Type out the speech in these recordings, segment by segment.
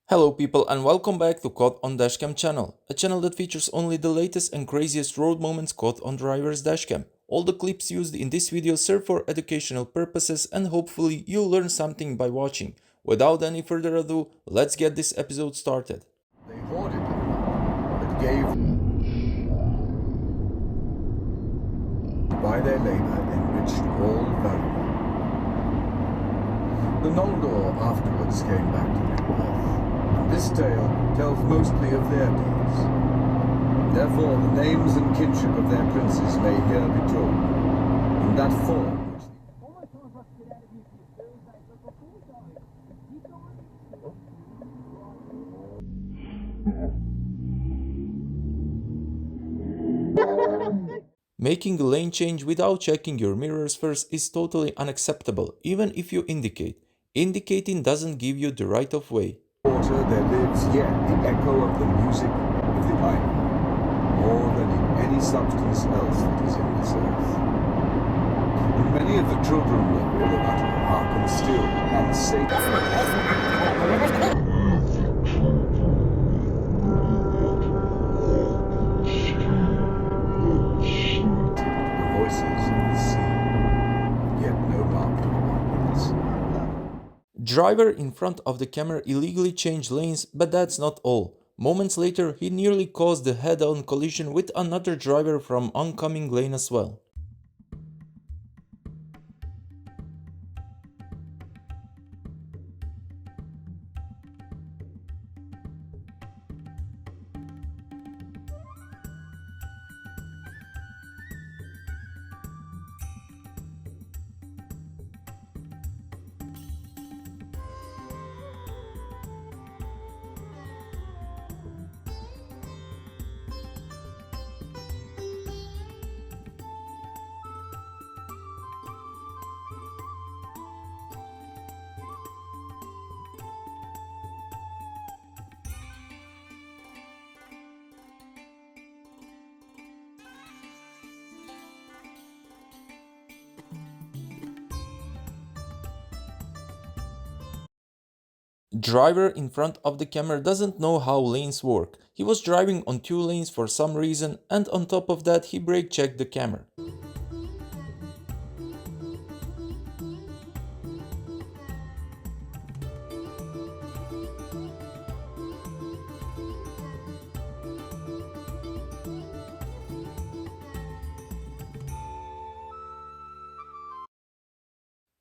Hello people and welcome back to Caught on Dashcam channel, a channel that features only the latest and craziest road moments caught on driver's dashcam. All the clips used in this video serve for educational purposes and hopefully you'll learn something by watching. Without any further ado, let's get this episode started. They hoarded but gave by their labor enriched all valuable. The Noldor afterwards came back to Middle-earth. This tale tells mostly of their deeds. Therefore, the names and kinship of their princes may here be told, in that form which Making a lane change without checking your mirrors first is totally unacceptable, even if you indicate. Indicating doesn't give you the right of way. water there lives yet the echo of the music of the island, more than in any substance else that is in this earth. And many of the children of Gunanrdawgs hearken still and say the voices of the sea, yet no mark of Watkins. Driver in front of the camera illegally changed lanes, but that's not all. Moments later, he nearly caused a head-on collision with another driver from oncoming lane as well. Driver in front of the camera doesn't know how lanes work. He was driving on 2 lanes for some reason, and on top of that he brake checked the camera.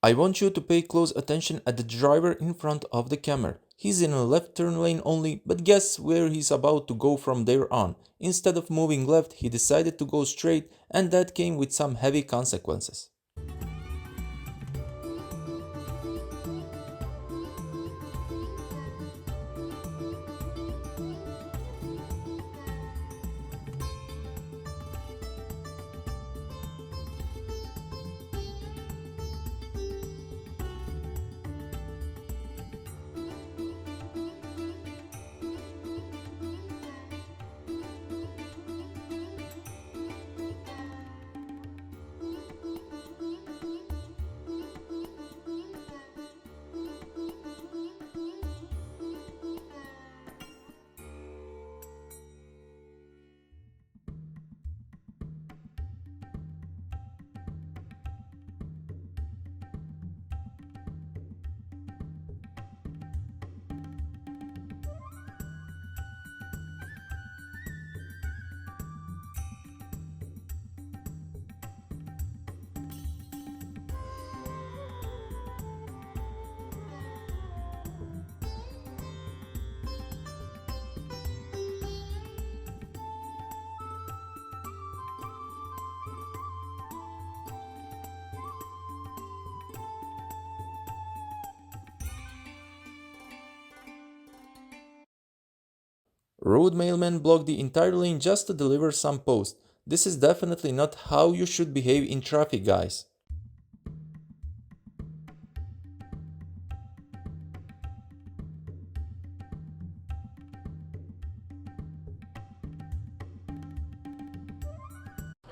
I want you to pay close attention at the driver in front of the camera. He's in a left turn lane only, but guess where he's about to go from there on. Instead of moving left, he decided to go straight, and that came with some heavy consequences. Road mailman blocked the entire lane just to deliver some post. This is definitely not how you should behave in traffic, guys.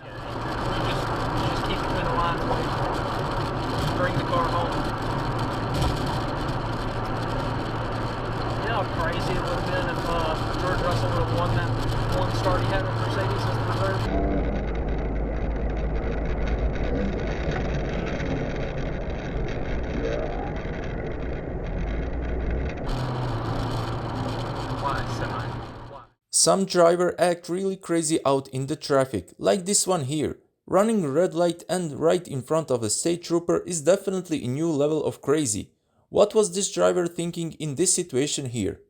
Just keep it in the line, please. Bring the car home. You know how crazy Some driver act really crazy out in the traffic, like this one here. Running a red light and right in front of a state trooper is definitely a new level of crazy. What was this driver thinking in this situation here?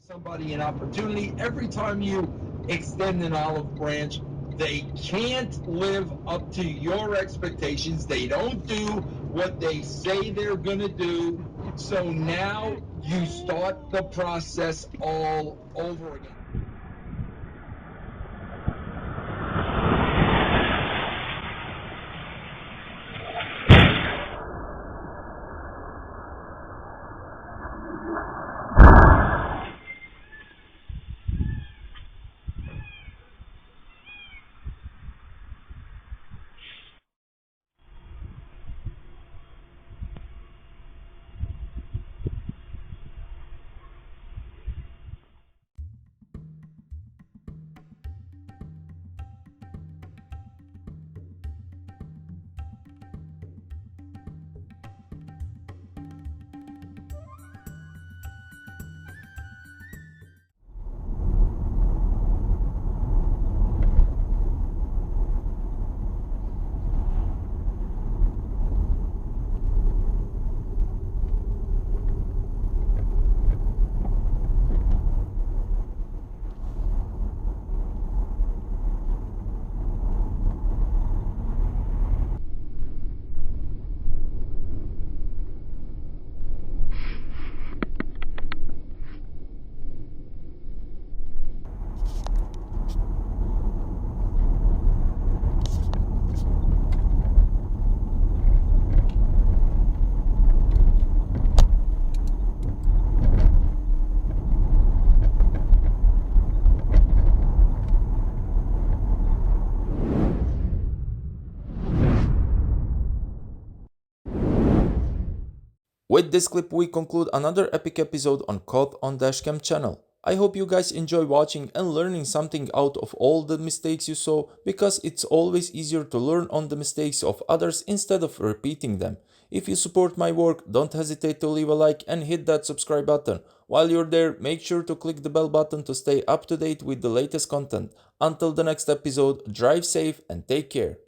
Somebody an opportunity. Every time you extend an olive branch, they can't live up to your expectations. They don't do what they say they're going to do. So now you start the process all over again. With this clip we conclude another epic episode on Caught on Dashcam channel. I hope you guys enjoy watching and learning something out of all the mistakes you saw, because it's always easier to learn on the mistakes of others instead of repeating them. If you support my work, don't hesitate to leave a like and hit that subscribe button. While you're there, make sure to click the bell button to stay up to date with the latest content. Until the next episode, drive safe and take care.